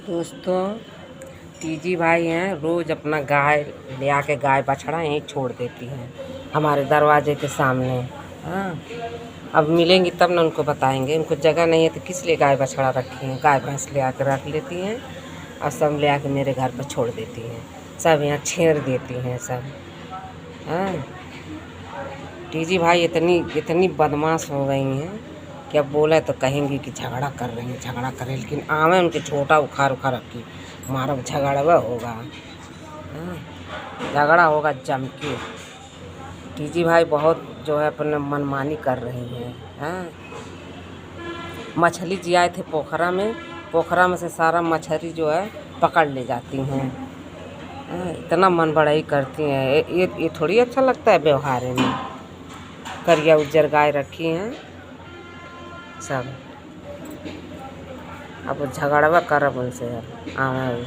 दोस्तों, टीजी भाई हैं, रोज़ अपना गाय ले आके गाय बछड़ा यहीं छोड़ देती हैं हमारे दरवाजे के सामने। हाँ, अब मिलेंगी तब ना उनको बताएंगे। उनको जगह नहीं है तो किस लिए गाय बछड़ा रखी हैं। गाय भैंस ले आकर रख लेती हैं और सब ले आके मेरे घर पर छोड़ देती हैं। सब यहाँ छेड़ देती हैं सब। हाँ, टीजी भाई इतनी बदमाश हो गई हैं कि अब बोले तो कहेंगी कि झगड़ा कर रही हैं, झगड़ा कर रही हैं। लेकिन आवे उनके छोटा उखाड़ रखी हमारा झगड़ा होगा। हाँ, झगड़ा होगा जम के। टीजी भाई बहुत जो है अपने मनमानी कर रही हैं। हाँ, मछली जियाए थे पोखरा में से सारा मछली जो है पकड़ ले जाती हैं। हाँ, इतना मन बढ़ाई करती हैं। ये थोड़ी अच्छा लगता है व्यवहार में। करिया उज्जर गाय रखी हैं सब। अब झगड़वा करब उनसे। हाँ।